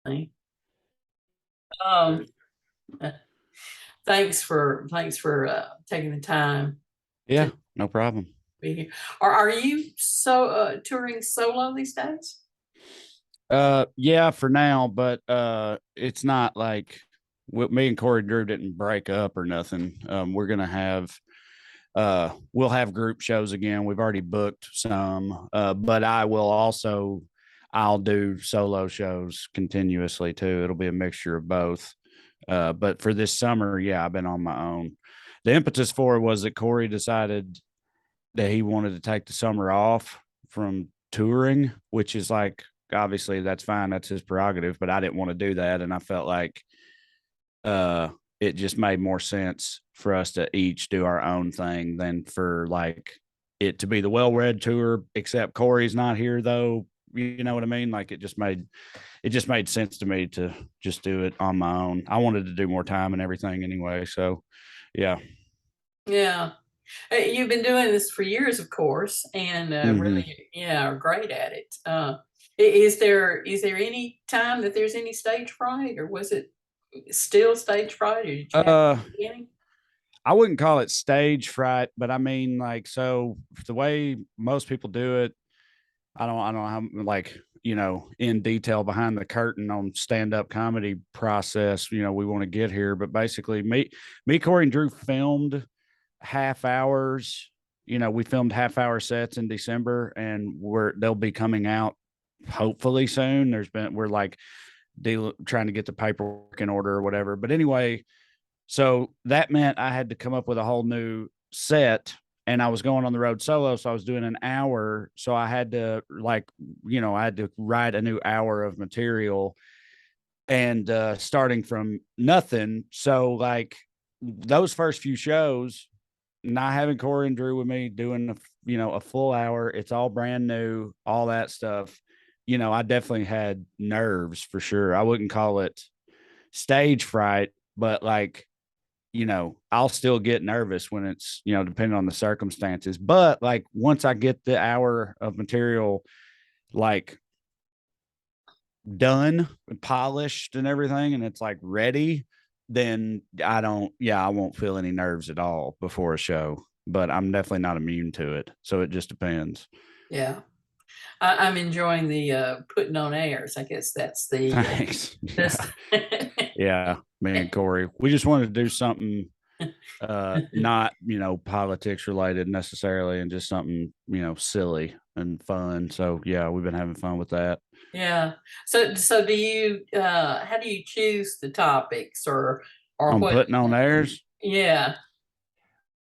definitely. Um, thanks for taking the time Yeah, to no problem. be here. Are you touring solo these days? Yeah, for now, but it's not like me and Corey Drew didn't break up or nothing. We're gonna have we'll have group shows again. We've already booked some, but I'll do solo shows continuously too. It'll be a mixture of both. But for this summer, yeah, I've been on my own. The impetus for it was that Corey decided that he wanted to take the summer off from touring, which is like, obviously that's fine, that's his prerogative, but I didn't want to do that, and I felt like uh it just made more sense for us to each do our own thing than for like it to be the well-read tour, except Corey's not here though. You know what I mean? Like it just made sense to me to just do it on my own. I wanted to do more time and everything anyway, so yeah. Yeah. You've been doing this for years, of course, and Hmm. really, yeah, are great at it. Is there any time that there's any stage fright, or was it still stage fright, or did you have it uh at the beginning? I wouldn't call it stage fright, but I mean, like, so the way most people do it, I don't know how, like, in detail behind the curtain on stand up comedy process, we want to get here. But basically, Corey, and Drew filmed half hours. We filmed half-hour sets in December, and they'll be coming out hopefully soon. We're like trying to get the paperwork in order or whatever. But anyway, so that meant I had to come up with a whole new set, and I was going on the road solo. So I was doing an hour. So I had to I had to write a new hour of material, and starting from nothing. So like those first few shows, not having Corey and Drew with me doing a full hour, it's all brand new, all that stuff. I definitely had nerves for sure. I wouldn't call it stage fright, but like, I'll still get nervous when it's, depending on the circumstances. But like once I get the hour of material like done and polished and everything, and it's like ready, then I won't feel any nerves at all before a show. But I'm definitely not immune to it. So it just depends. Yeah, I'm enjoying the putting on airs. I guess that's the Thanks. Yeah. best. Yeah. Me and Corey, we just wanted to do something not politics related necessarily, and just something silly and fun. So yeah, we've been having fun with that. Yeah. So do you how do you choose the topics, or I'm what? putting on airs. Yeah.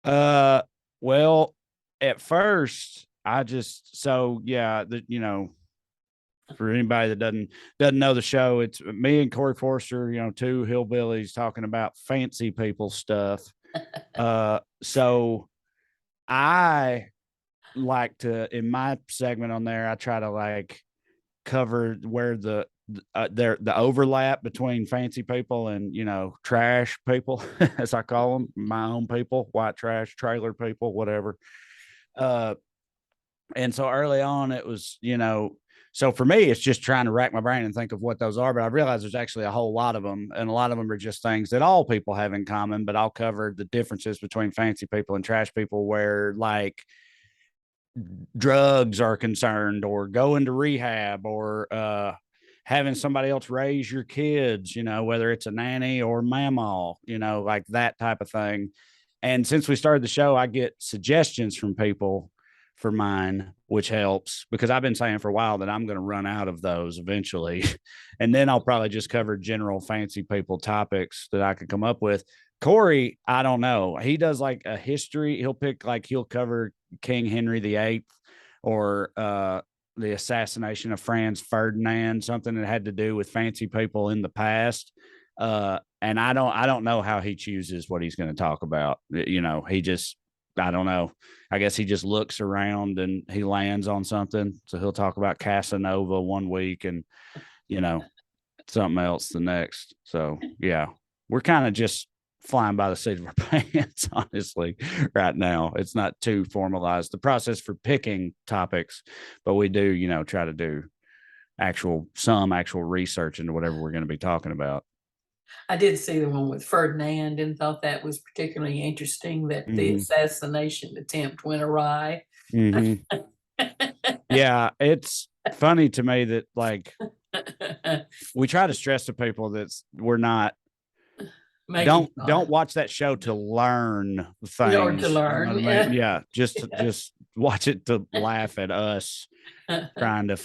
uh well, at first I just, so yeah, for anybody that doesn't know the show, it's me and Corey Forster, two hillbillies talking about fancy people stuff. So I like to, in my segment on there, I try to like cover where the overlap between fancy people and trash people, as I call them, my own people, white trash, trailer people, whatever. Uh, and so early on, it was, so for me, it's just trying to rack my brain and think of what those are. But I realize there's actually a whole lot of them, and a lot of them are just things that all people have in common. But I'll cover the differences between fancy people and trash people, where like drugs are concerned, or going to rehab, or having somebody else raise your kids, whether it's a nanny or mama, like that type of thing. And since we started the show, I get suggestions from people for mine, which helps, because I've been saying for a while that I'm going to run out of those eventually. And then I'll probably just cover general fancy people topics that I could come up with. Corey, I don't know. He does like a history. He'll cover King Henry VIII, or the assassination of Franz Ferdinand, something that had to do with fancy people in the past. And I don't know how he chooses what he's going to talk about. He just, I don't know. I guess he just looks around and he lands on something. So he'll talk about Casanova one week, and you know something else the next. So yeah, we're kind of just flying by the seat of our pants, honestly, right now. It's not too formalized, the process for picking topics, but we do, try to do some actual research into whatever we're going to be talking about. I did see the one with Ferdinand and thought that was particularly interesting that the Hmm. assassination attempt went awry. Hmm. Yeah, it's funny to me that like we try to stress to people that we're not Making don't fun watch that show to learn or to things. You know learn. what I mean? Yeah. Yeah, just watch it to laugh at us trying to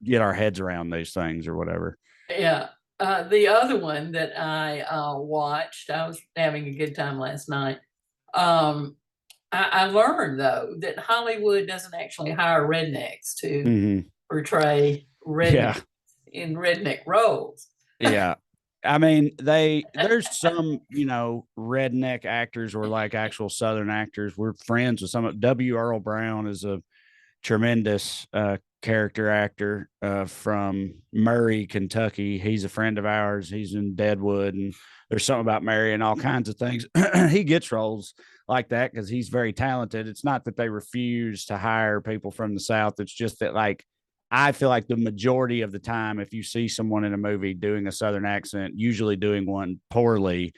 get our heads around these things or whatever. Yeah. The other one that I watched, I was having a good time last night. Um, I learned though that Hollywood doesn't actually hire rednecks to Hmm. portray redneck Yeah, in redneck roles. yeah. I mean, there's some, redneck actors or like actual Southern actors. We're friends with some of W. Earl Brown is a tremendous character actor from Murray, Kentucky. He's a friend of ours. He's in Deadwood, and there's something about Murray and all kinds of things. He gets roles like that because he's very talented. It's not that they refuse to hire people from the South. It's just that, like, I feel like the majority of the time, if you see someone in a movie doing a Southern accent, usually doing one poorly,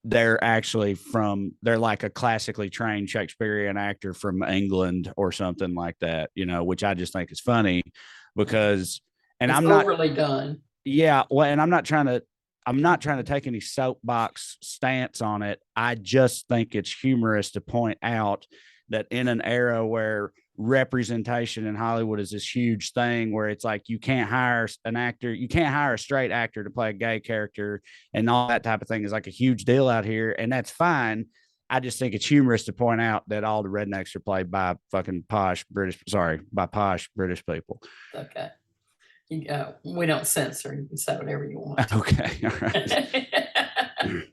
they're like a classically trained Shakespearean actor from England or something like that, which I just think is funny because, and It's I'm not, overly done. yeah, well, and I'm not trying to take any soapbox stance on it. I just think it's humorous to point out that in an era where representation in Hollywood is this huge thing where it's like you can't hire a straight actor to play a gay character and all that type of thing is like a huge deal out here, and that's fine. I just think it's humorous to point out that all the rednecks are played by by posh British people. Okay. We don't censor. You can say whatever you want. Okay, all right.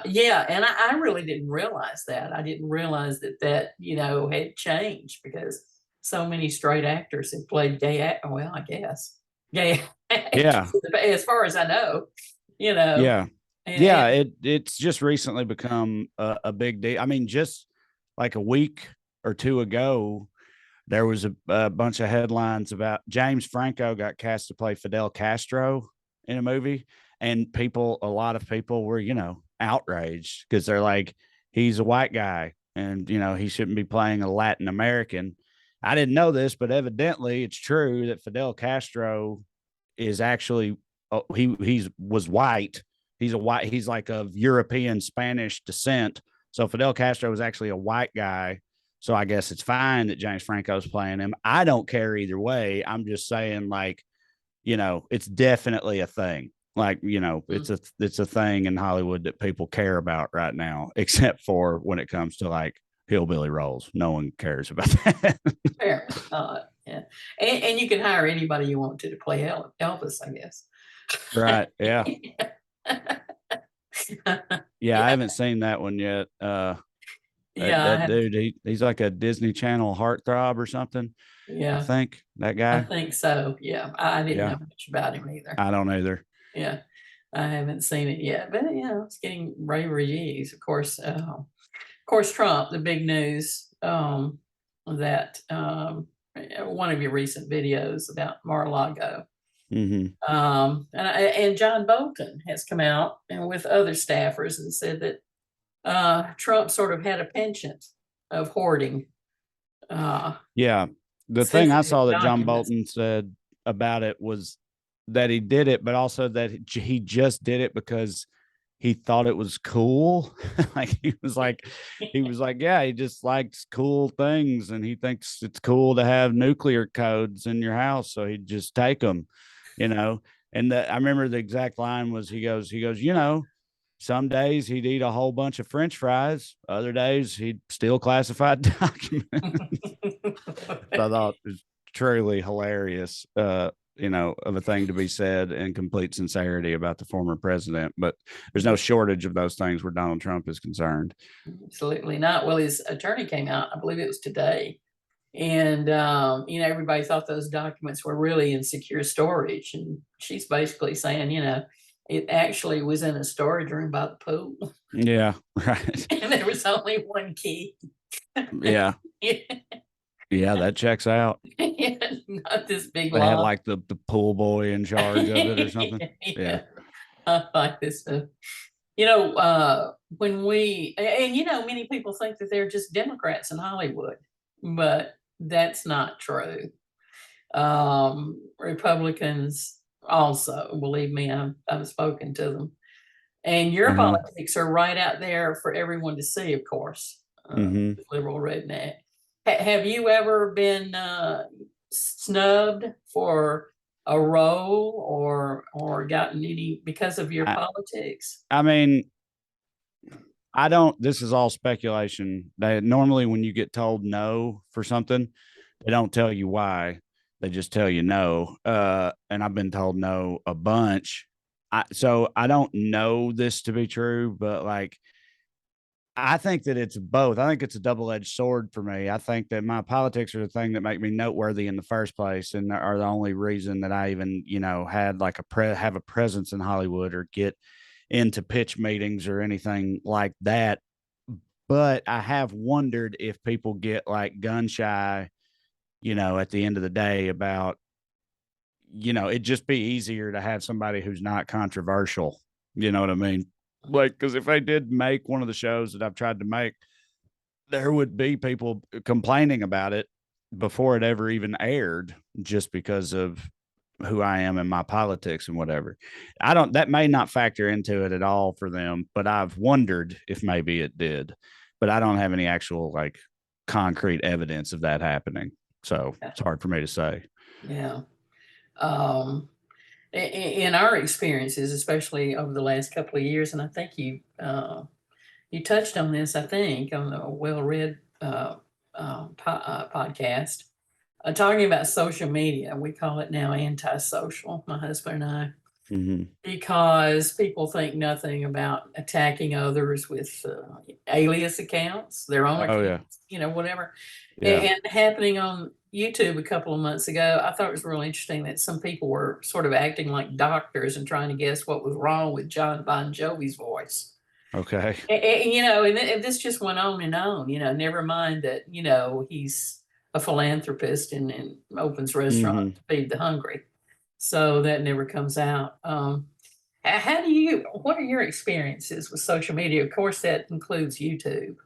Yeah, and I really didn't realize that. I didn't realize that had changed because so many straight actors have played well, I guess gay Yeah, actors as far as I know, you know, yeah, and yeah. It's just recently become a big deal. I mean, just like a week or two ago, there was a bunch of headlines about James Franco got cast to play Fidel Castro in a movie, and a lot of people were, outraged because they're like, he's a white guy, and he shouldn't be playing a Latin American. I didn't know this, but evidently it's true that Fidel Castro is actually he was white. He's like of European Spanish descent. So Fidel Castro was actually a white guy. So I guess it's fine that James Franco's playing him. I don't care either way. I'm just saying, like, it's definitely a thing. Like, it's a thing in Hollywood that people care about right now, except for when it comes to like hillbilly roles. No one cares about that. apparently not. Yeah, and you can hire anybody you want to play Elvis, I guess. Right. Yeah. Yeah, I Yeah, haven't seen that one yet. That, yeah, that dude, he's like a Disney Channel heartthrob or something. I yeah, think that I guy. think so. Yeah, I didn't Yeah, know much about him either. I don't either. Yeah, I haven't seen it yet, but it's getting rave reviews. Of course, Trump, the big news that one of your recent videos about Mar-a-Lago. Hmm. And John Bolton has come out and with other staffers and said that Trump sort of had a penchant of hoarding Yeah, the thing I sensitive saw that John documents. Bolton said about it was that he did it, but also that he just did it because he thought it was cool. Like he was like, yeah, he just likes cool things, and he thinks it's cool to have nuclear codes in your house, so he'd just take them, you know. And I remember the exact line was he goes, some days he'd eat a whole bunch of French fries, other days he'd steal classified documents. So I thought it was truly hilarious, of a thing to be said in complete sincerity about the former president. But there's no shortage of those things where Donald Trump is concerned. Absolutely not. Well, his attorney came out, I believe it was today, and everybody thought those documents were really in secure storage, and she's basically saying, it actually was in a storage room by the pool, Yeah, right. and there was only one key. Yeah. Yeah, that checks out. Not this big They had lie. like the pool boy in charge of it or something. Yeah. Yeah, I like this stuff. When and many people think that they're just Democrats in Hollywood, but that's not true. Republicans also, believe me, I've spoken to them. And your Uh-huh. politics are right out there for everyone to see, of course. Mm-hmm. Liberal redneck. Have you ever been snubbed for a role or gotten any because of your I, politics? I mean, I don't, this is all speculation. They normally, when you get told no for something, they don't tell you why. They just tell you no. And I've been told no a bunch. So I don't know this to be true, but like, I think that it's both. I think it's a double edged sword for me. I think that my politics are the thing that make me noteworthy in the first place, and are the only reason that I even, had like have a presence in Hollywood or get into pitch meetings or anything like that. But I have wondered if people get like gun shy, at the end of the day about, it'd just be easier to have somebody who's not controversial. You know what I mean? Like, because if I did make one of the shows that I've tried to make, there would be people complaining about it before it ever even aired just because of who I am and my politics and whatever. That may not factor into it at all for them, but I've wondered if maybe it did. But I don't have any actual like concrete evidence of that happening. So it's hard for me to say. Yeah. Um, in our experiences, especially over the last couple of years, and I think you touched on this, I think, on the Well Read podcast, talking about social media. We call it now antisocial, my husband and I, Mm-hmm. because people think nothing about attacking others with alias accounts, their own Oh yeah. accounts, whatever. Yeah. And happening on YouTube a couple of months ago, I thought it was really interesting that some people were sort of acting like doctors and trying to guess what was wrong with John Bon Jovi's voice. Okay. And this just went on and on, never mind that, he's a philanthropist and opens Mm-hmm. restaurants to feed the hungry. So that never comes out. What are your experiences with social media? Of course, that includes YouTube.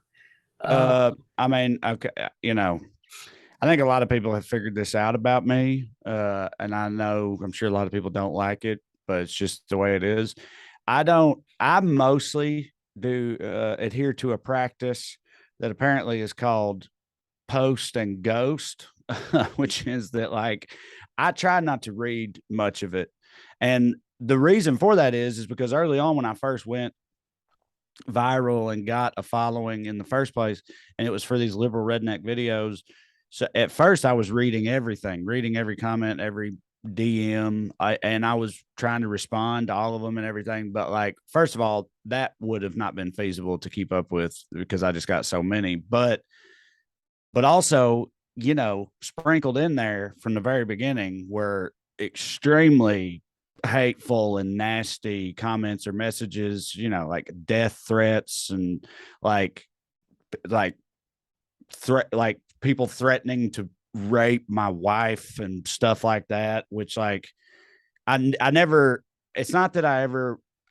Uh, I mean, okay, I think a lot of people have figured this out about me. And I'm sure a lot of people don't like it, but it's just the way it is. I mostly do adhere to a practice that apparently is called post and ghost, which is that like I try not to read much of it. And the reason for that is because early on when I first went viral and got a following in the first place, and it was for these liberal redneck videos. So at first I was reading everything, reading every comment, every DM, and I was trying to respond to all of them and everything. But like, first of all, that would have not been feasible to keep up with because I just got so many. But also, sprinkled in there from the very beginning were extremely hateful and nasty comments or messages, like death threats and like like like people threatening to rape my wife and stuff like that, which like I never, it's not that I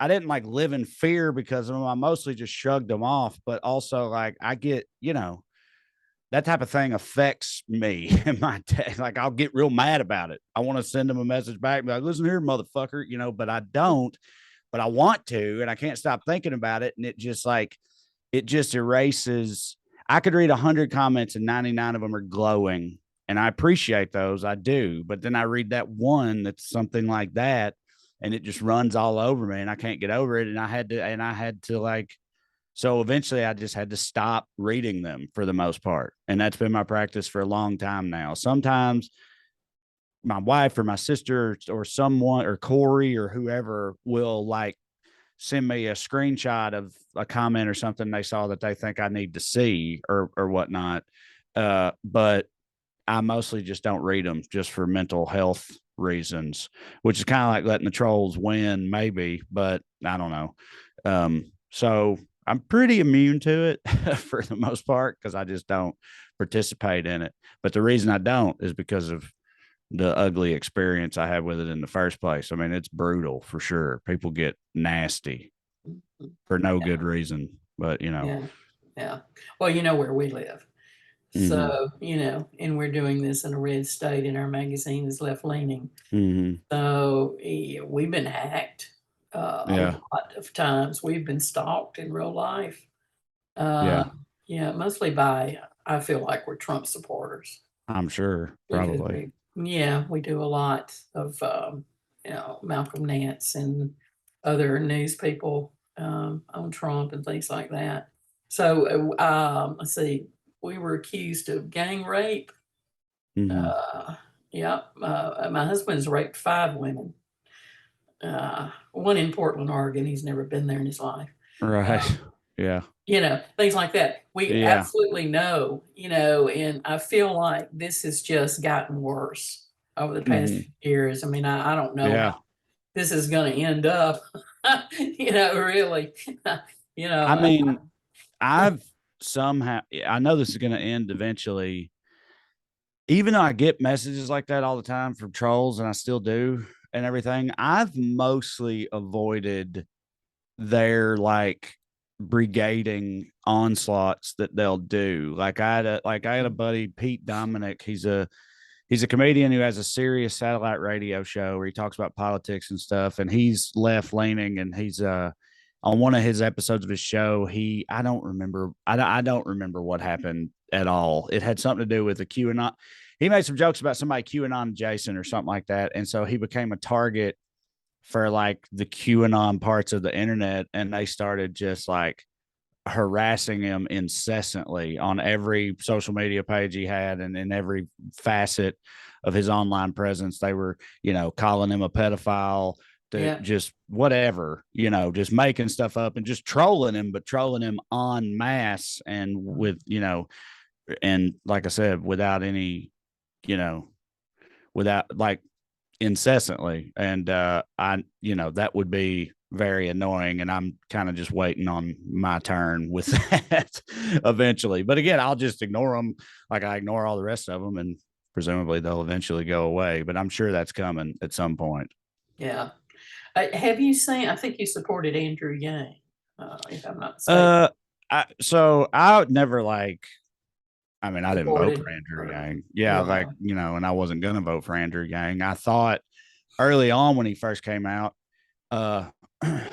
didn't like live in fear because of them. I mostly just shrugged them off, but also like I get, that type of thing affects me in my day. Like I'll get real mad about it. I want to send them a message back, be like, listen here, motherfucker, but I don't, but I want to, and I can't stop thinking about it. And it just erases. I could read 100 comments and 99 of them are glowing. And I appreciate those. I do. But then I read that one that's something like that and it just runs all over me and I can't get over it. And I had to like, so eventually I just had to stop reading them for the most part. And that's been my practice for a long time now. Sometimes my wife or my sister or someone or Corey or whoever will like send me a screenshot of a comment or something they saw that they think I need to see or whatnot. But I mostly just don't read them just for mental health reasons, which is kind of like letting the trolls win, maybe, but I don't know. So I'm pretty immune to it for the most part because I just don't participate in it. But the reason I don't is because of the ugly experience I had with it in the first place. I mean, it's brutal for sure. People get nasty for no Yeah, good reason, but you know. yeah, yeah. Well, you know where we live. Mm-hmm. So, and we're doing this in a red state and our magazine is left leaning. Mm-hmm. So we've been hacked a Yeah. lot of times. We've been stalked in real life. Uh, Yeah. yeah, mostly by, I feel like we're Trump supporters I'm sure. because Probably. we do a lot of, Malcolm Nance and other news people on Trump and things like that. So, let's see, we were accused of gang rape. Mm-hmm. Uh, yeah, my husband's raped 5 women. One in Portland, Oregon. He's never been there in his life. Right. Um, Yeah. things like that. We Yeah. absolutely know, and I feel like this has just gotten worse over the past Mm-hmm. few years. I mean, I don't know how Yeah. this is going to end up, really, I I, mean, I've somehow, I know this is going to end eventually, even though I get messages like that all the time from trolls, and I still do and everything. I've mostly avoided their like brigading onslaughts that they'll do. Like I had a buddy, Pete Dominic. He's a comedian who has a serious satellite radio show where he talks about politics and stuff, and he's left leaning, and he's on one of his episodes of his show, I don't remember what happened at all. It had something to do with the QAnon. He made some jokes about somebody QAnon Jason or something like that, and so he became a target for like the QAnon parts of the internet, and they started just like harassing him incessantly on every social media page he had and in every facet of his online presence. They were, calling him a pedophile, to yeah, just whatever, just making stuff up and just trolling him, but trolling him en masse and and like I said, without any, you know, without like incessantly. And that would be very annoying, and I'm kind of just waiting on my turn with that eventually. But again, I'll just ignore them like I ignore all the rest of them, and presumably they'll eventually go away, but I'm sure that's coming at some point. yeah. Have you seen? I think you supported Andrew Yang, if I'm not mistaken. uh I would never like, I mean, I didn't vote Supported for Andrew or Yang. Yeah, right? like, and I wasn't going to vote for Andrew Yang. I thought early on when he first came out, uh,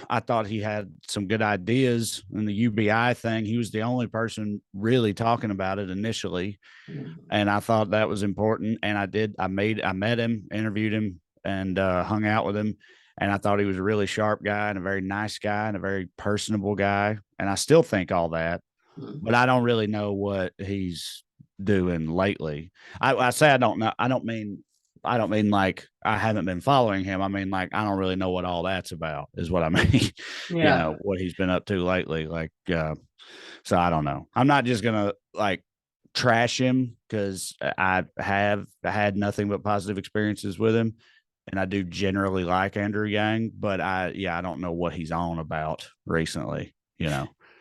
I thought he had some good ideas in the UBI thing. He was the only person really talking about it initially, Mhm, and I thought that was important. And I met him, interviewed him, and hung out with him. And I thought he was a really sharp guy and a very nice guy and a very personable guy. And I still think all that, mhm. but I don't really know what he's doing lately. I say I don't know. I don't mean like I haven't been following him. I mean like I don't really know what all that's about. Is what I mean. Yeah. What he's been up to lately. Like, so I don't know. I'm not just gonna like trash him because I have had nothing but positive experiences with him, and I do generally like Andrew Yang. But I don't know what he's on about recently.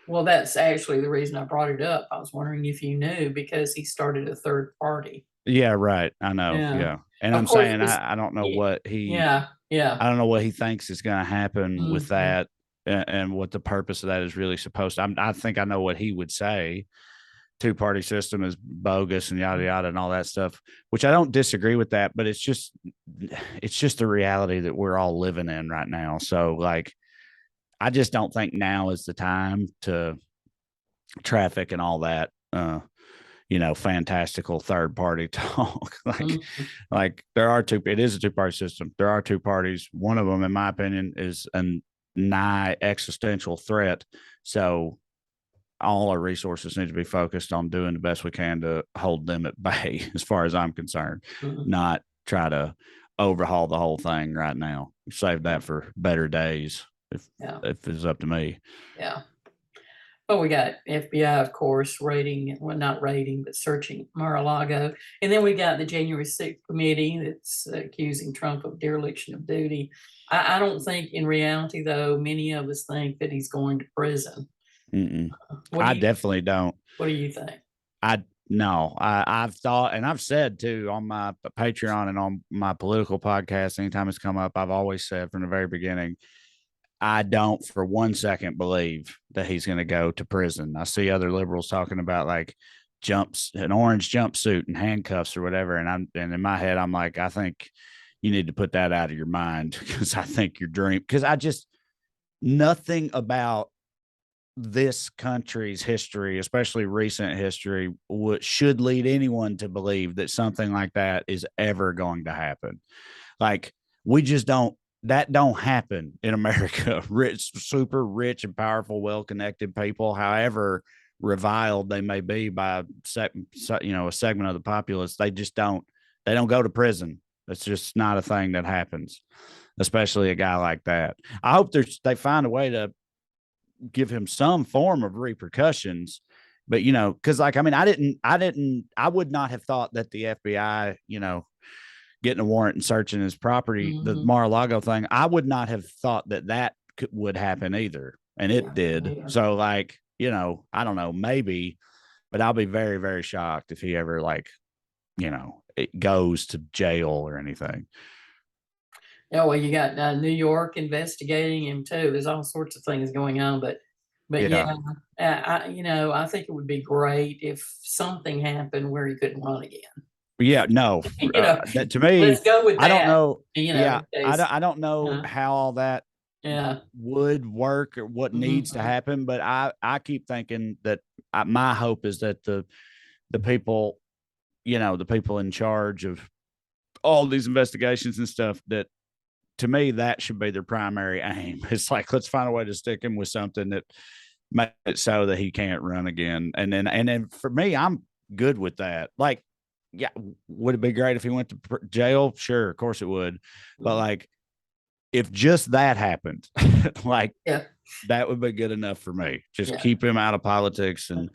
Well, that's actually the reason I brought it up. I was wondering if you knew because he started a third party. Yeah, right. I know. Yeah. Yeah. And Of I'm course, saying it's I don't know ye what he yeah, yeah. I don't know what he thinks is going to happen with Mhm, that, and what the purpose of that is really supposed to. I think I know what he would say. Two-party system is bogus and yada yada and all that stuff, which I don't disagree with that, but it's just the reality that we're all living in right now. So like I just don't think now is the time to traffic and all that fantastical third party talk. like mhm, like there are two, it is a two-party system. There are two parties. One of them, in my opinion, is a nigh existential threat. So all our resources need to be focused on doing the best we can to hold them at bay, as far as I'm concerned, mhm. not try to overhaul the whole thing right now. Save Yeah, that for better days if yeah, if it's up to me. yeah. Well, we got FBI, of course, raiding, well, not raiding, but searching Mar-a-Lago. And then we got the January 6th committee that's accusing Trump of dereliction of duty. I don't think in reality, though, many of us think that he's going to prison. Mm-mm. What do I you definitely don't. what do you think? I no, I've thought, and I've said too on my Patreon and on my political podcast, anytime it's come up, I've always said from the very beginning, I don't for 1 second believe that he's going to go to prison. I see other liberals talking about like jumps, an orange jumpsuit and handcuffs or whatever. And in my head, I'm like, I think you need to put that out of your mind because I think your dream, because I just, nothing about this country's history, especially recent history, should lead anyone to believe that something like that is ever going to happen. Like we just don't. That don't happen in America. Rich, super rich and powerful, well-connected people, however reviled they may be by a segment of the populace, they just don't. They don't go to prison. That's just not a thing that happens, especially a guy like that. I hope they find a way to give him some form of repercussions. But because like I would not have thought that the FBI, getting a warrant and searching his property, the Mhm. Mar-a-Lago thing, I would not have thought that would happen either, and it Yeah, did. later. So like, I don't know, maybe, but I'll be very, very shocked if he ever like, it goes to jail or anything. Yeah, well, you got New York investigating him too. There's all sorts of things going on, but yeah, Yeah. I think it would be great if something happened where he couldn't run again. Yeah, no, You know, that to me, let's go with I don't that. know. Yeah, In case, I don't know uh, how all that yeah, would work or what needs to mhm, happen, but I keep thinking that my hope is that the people, the people in charge of all these investigations and stuff, that to me that should be their primary aim. It's like, let's find a way to stick him with something that makes it so that he can't run again. And then for me, I'm good with that. Like, yeah, would it be great if he went to jail? Sure, of course it would. But mhm, like, if just that happened, like yeah, that would be good enough for me. Just yeah, keep him out of politics, and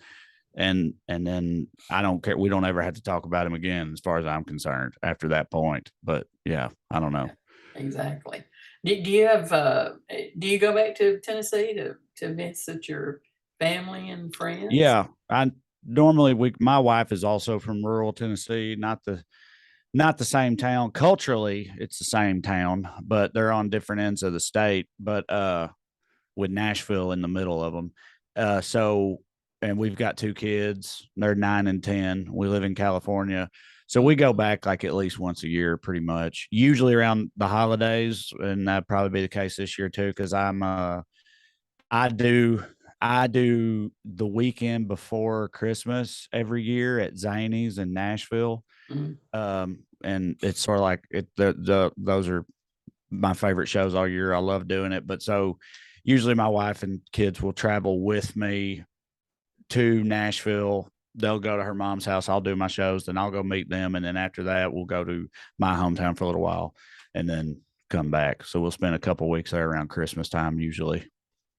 then I don't care. We don't ever have to talk about him again, as far as I'm concerned, after that point. But yeah, I don't know. yeah, exactly. Do you go back to Tennessee to visit your family and friends? Yeah, I normally my wife is also from rural Tennessee, not the same town. Culturally, it's the same town, but they're on different ends of the state. But with Nashville in the middle of them. So, and we've got two kids. They're 9 and 10. We live in California. So we go Mhm, back like at least once a year, pretty much. Usually around the holidays, and that'd probably be the case this year too, because I do I do the weekend before Christmas every year at Zany's in Nashville. mhm, And it's sort of like those are my favorite shows all year. I love doing it. But so usually my wife and kids will travel with me to Nashville. They'll go to her mom's house. I'll do my shows, then I'll go meet them. And then after that, we'll go to my hometown for a little while and then come back. So we'll spend a couple weeks there around Christmas time usually.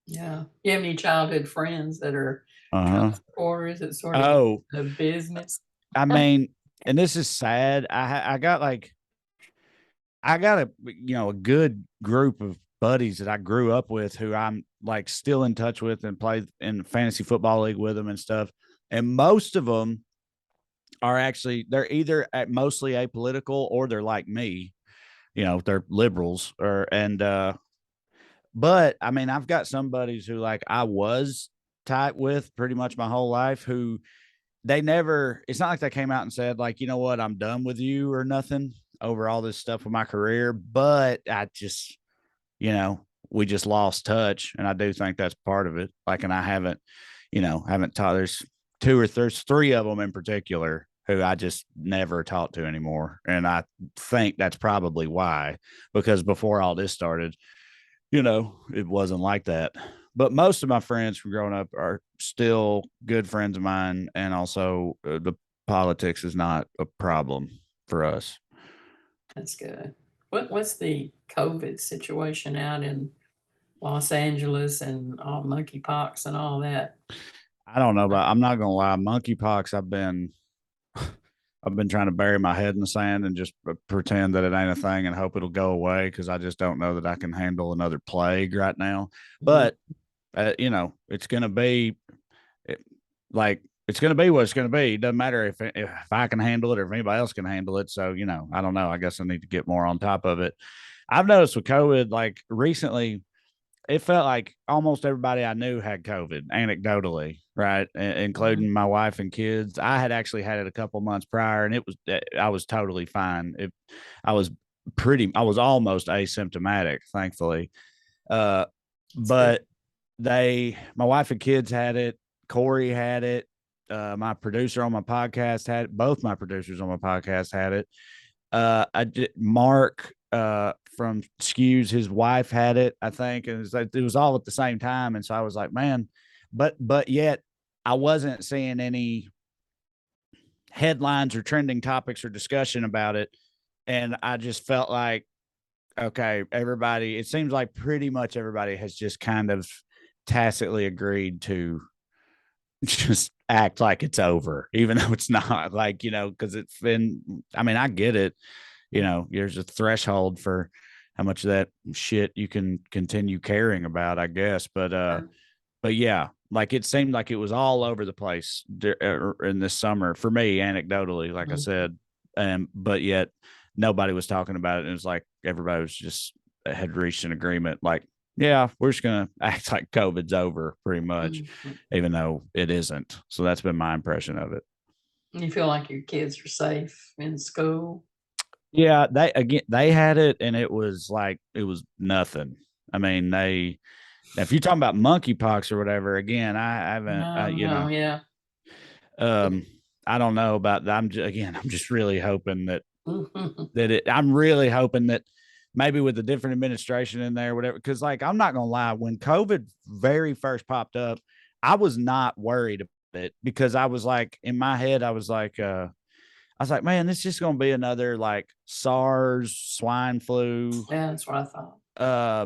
yeah. You have any childhood friends that are Uh Trump huh. supporters? It's sort of Oh, a business. I mean, and this is sad. I got a good group of buddies that I grew up with who I'm like still in touch with and play in fantasy football league with them and stuff. And most of them are actually, they're either mostly apolitical or they're like me, they're liberals but I mean, I've got some buddies who like I was tight with pretty much my whole life who they never, it's not like they came out and said like, you know what, I'm done with you or nothing over all this stuff with my career, but I just, we just lost touch. And I do think that's part of it. Like, and I haven't taught, there's three of them in particular who I just never talked to anymore. And I think that's probably why, because before all this started, it wasn't like that. But most of my friends from growing up are still good friends of mine. And also the politics is not a problem for us. That's good. What's the COVID situation out in Los Angeles and all monkeypox and all that? I don't know, but I'm not gonna lie. Monkeypox, I've been trying to bury my head in the sand and just pretend that it ain't a thing and hope it'll go away because I just don't know that I can handle another plague right now. Mhm. But You know, it's going to be it, like it's going to be what it's going to be. It doesn't matter if I can handle it or if anybody else can handle it. So, you know, I don't know. I guess I need to get more on top of it. I've noticed with COVID, like recently, it felt like almost everybody I knew had COVID, anecdotally, right? Mhm. Including my wife and kids. I had actually had it a couple months prior, and I was totally fine. I was I was almost asymptomatic, thankfully. Uh, That's good. but my wife and kids had it. Corey had it. My producer on my podcast had it. Both my producers on my podcast had it. I did Mark from Skews, his wife had it, I think, and it was all at the same time. And so I was like, man, but yet I wasn't seeing any headlines or trending topics or discussion about it. And I just felt like, okay, everybody, it seems like pretty much everybody has just kind of tacitly agreed to just act like it's over, even though it's not, like, you know, because it's been, I mean, I get it. You know, there's a threshold for how much of that shit you can continue caring about, I guess. But yeah, like it seemed like it was all over the place in this summer for me, anecdotally, like I Mhm. said. But yet nobody was talking about it. And it was like everybody was just had reached an agreement, like, yeah, we're just gonna act like COVID's over pretty much, Mhm. even though it isn't. So that's been my impression of it. You feel like your kids are safe in school? Yeah, they had it and it was like it was nothing. I mean, if you're talking about monkeypox or whatever, again, I haven't, No, you no, know, yeah. um, I don't know about that. I'm just really hoping Mhm. I'm really hoping that maybe with a different administration in there, whatever. Because like I'm not gonna lie, when COVID very first popped up, I was not worried about it because I was like in my head, I was like, man, this is just gonna be another like SARS, swine flu. Yeah, that's what I thought. Uh,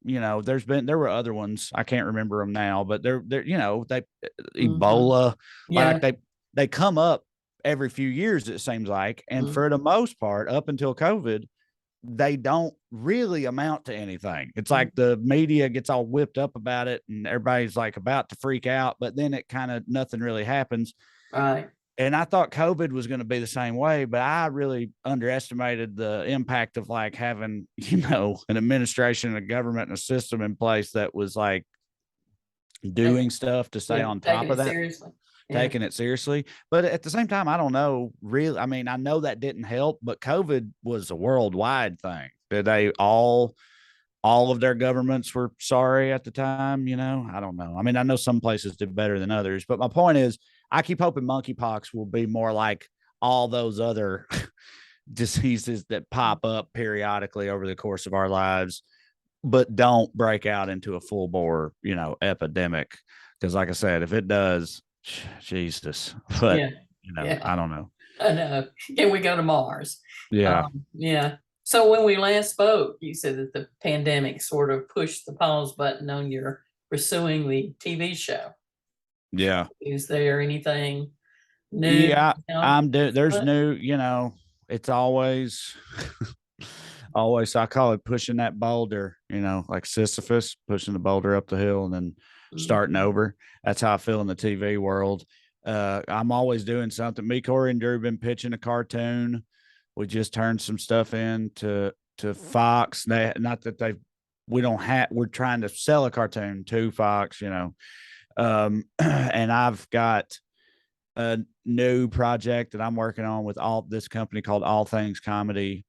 you know, there were other ones. I can't remember them now, but they're you know, they Mhm. Ebola, Yeah. like they come up every few years, it seems like. And Mhm. for the most part, up until COVID, they don't really amount to anything. It's like Mhm. the media gets all whipped up about it and everybody's like about to freak out, but then it kind of nothing really happens. Right. And I thought COVID was going to be the same way, but I really underestimated the impact of like having, you know, an administration, a government, and a system in place that was like Take doing stuff to stay yeah, on taking top of it that, seriously. Yeah. taking it seriously. But at the same time, I don't know really. I mean, I know that didn't help, but COVID was a worldwide thing. Did they all of their governments were sorry at the time? You know, I don't know. I mean, I know some places did better than others, but my point is, I keep hoping monkeypox will be more like all those other diseases that pop up periodically over the course of our lives, but don't break out into a full bore, you know, epidemic. Because, like I said, if it does, Jesus, but Yeah. you know, Yeah. I don't know. I know. Can we go to Mars? Yeah, Yeah. So when we last spoke, you said that the pandemic sort of pushed the pause button on your pursuing the TV show. yeah, Is there anything new yeah. now? There's new, you know, it's always always, I call it pushing that boulder, you know, like Sisyphus pushing the boulder up the hill and then starting Mhm. over. That's how I feel in the TV world. I'm always doing something. Me, Corey, and Drew been pitching a cartoon. We just turned some stuff in to Fox. Not that they we don't have we're trying to sell a cartoon to Fox, you know. And I've got a new project that I'm working on with all this company called All Things Comedy,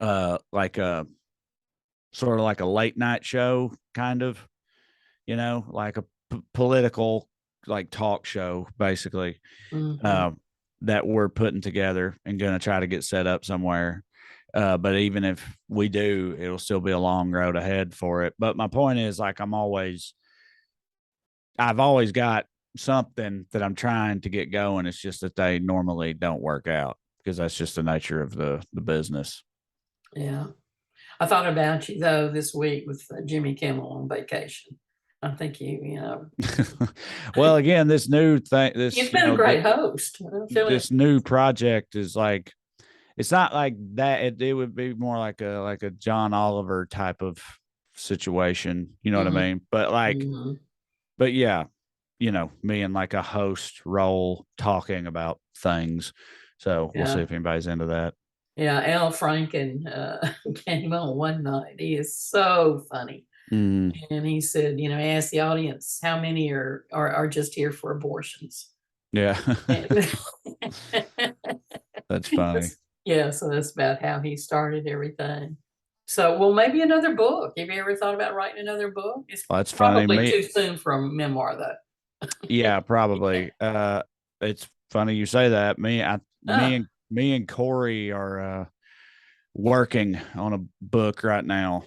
like a sort of like a late night show, kind of, you know, like a political like talk show, basically, Mhm. um, that we're putting together and going to try to get set up somewhere. But even if we do, it'll still be a long road ahead for it. But my point is, like, I've always got something that I'm trying to get going. It's just that they normally don't work out because that's just the nature of the business. Yeah. I thought about you though this week with Jimmy Kimmel on vacation. I think Well, again, this new thing, you've this, you been a know, great host. I feel it. this new project is like, it's not like that. It would be more like a John Oliver type of situation. You know what I Mhm, mean? But like, mhm. but yeah, me in like a host role talking about things. So we'll see Yeah. if anybody's into that. Yeah, Al Franken, came on one night. He is so funny. Mm, And he said, he asked the audience how many are just here for abortions. yeah, And that's funny. that's yeah, so that's about how he started everything. So, well, maybe another book. Have you ever thought about writing another book? It's Well, that's funny. probably Me, too soon for a memoir, though. yeah, probably. It's funny you say that. Ah, Me and Corey are working on a book right now.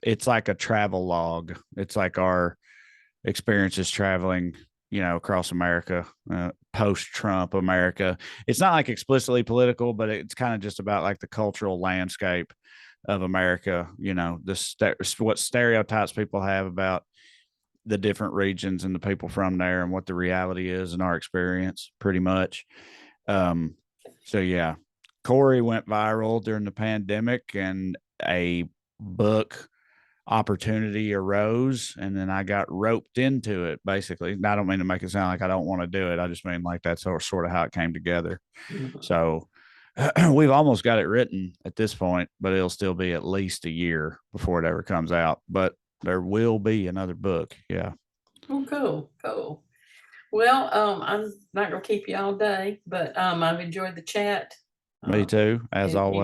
It's like a travel log. It's like our experiences traveling, across America, post Trump America. It's not like explicitly political, but it's kind of just about like the cultural landscape of America. What stereotypes people have about the different regions and the people from there, and what the reality is in our experience, pretty much. Um, so yeah, Corey went viral during the pandemic, and a book opportunity arose, and then I got roped into it. Basically, and I don't mean to make it sound like I don't want to do it. I just mean like that's sort of how it came together. mhm. So we've almost got it written at this point, but it'll still be at least a year before it ever comes out. But there will be another book. Yeah. Oh, cool, cool. Well, I'm not gonna keep you all day, but I've enjoyed the chat. Me Um, too, as if always. you